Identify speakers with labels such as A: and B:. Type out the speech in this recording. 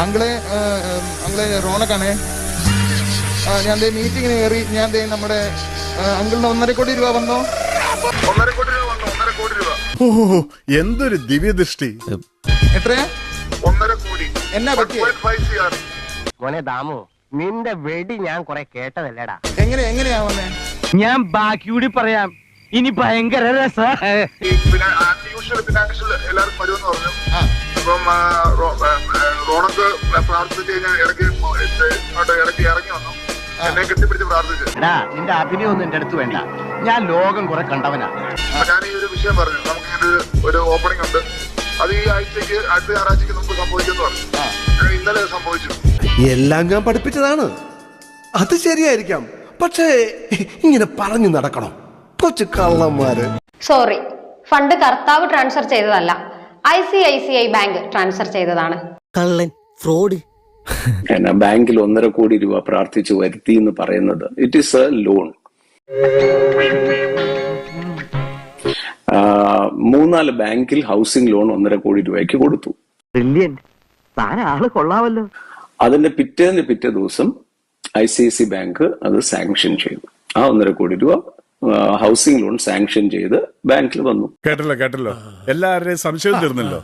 A: അങ്കിളെ റോണക്കാണേ. ഞാൻ മീറ്റിങ്ങിന് കയറി. ഞാൻ നമ്മുടെ അങ്കിളിന് 1.5 കോടി രൂപ വന്നോ?
B: 1.5 കോടി രൂപ വന്നു. 1.5 കോടി രൂപ.
C: ഓ, എന്തൊരു ദിവ്യദൃഷ്ടി.
A: എത്രയാ?
B: 1.5 കോടി.
A: എന്നാ പറ്റിയ?
B: 1.5 CR.
D: മോനെ ദാമു, നിന്റെ വെടി ഞാൻ കുറെ കേട്ടതല്ലേടാ.
A: എങ്ങനെയാ വന്നേ?
D: ഞാൻ ബാക്കി കൂടി പറയാം. ഇനി ഭയങ്കര രസ.
B: പിന്നെ അൺയൂഷ്വൽ ഫിനാൻഷ്യൽ എല്ലാവർക്കും വരുമെന്ന് പറഞ്ഞു. അപ്പം റോണക്ക് പ്രാർത്ഥിച്ചു കഴിഞ്ഞാൽ ഇടയ്ക്ക് ഇറങ്ങി വന്നു. എന്നെ കെട്ടിപ്പിടിച്ച് പ്രാർത്ഥിച്ചു.
D: നിന്റെ അഭിനയം ഒന്നും എന്റെ അടുത്ത് വേണ്ട. ഞാൻ ലോകം കുറെ കണ്ടവനാ.
B: അപ്പൊ ഞാൻ ഈ ഒരു വിഷയം പറഞ്ഞു. നമുക്കിങ്ങനെ ഒരു ഓപ്പണിംഗ് ഉണ്ട്. അത് ഈ ആഴ്ചക്ക് അടുത്ത ഞായറാഴ്ചക്ക് നമുക്ക് സംഭവിച്ചെന്ന് പറഞ്ഞു. ഇന്നലെ സംഭവിച്ചു.
E: എല്ലാം ഞാൻ പഠിപ്പിച്ചതാണ്. അത് ശരിയായിരിക്കാം, പക്ഷേ ഇങ്ങനെ പറഞ്ഞു നടക്കണം കൊച്ചു കള്ളന്മാര്.
F: സോറി, ഫണ്ട് കർത്താവ് ട്രാൻസ്ഫർ ചെയ്തതല്ല, ICICI ബാങ്ക് ട്രാൻസ്ഫർ ചെയ്തതാണ്.
G: കള്ളൻ, ഫ്രോഡ്.
H: ബാങ്കിൽ 1.5 കോടി രൂപ പ്രാർത്ഥിച്ചു വരുത്തി എന്ന് പറയുന്നത് ഇറ്റ് ഈസ് എ ലോൺ. 3-4 ബാങ്കിൽ ഹൗസിംഗ് ലോൺ 1.5 കോടി രൂപയ്ക്ക് കൊടുത്തു.
D: ആള് കൊള്ളാമല്ലോ.
H: അതിന്റെ പിറ്റേ ദിവസം ICICI ബാങ്ക് അത് സാങ്ഷൻ ചെയ്തു. ആ 1.5 കോടി രൂപ ഹൗസിംഗ് ലോൺ സാങ്ഷൻ ചെയ്ത് ബാങ്കിൽ വന്നു.
C: കേട്ടല്ലോ എല്ലാവരുടെയും സംശയം തീർന്നല്ലോ.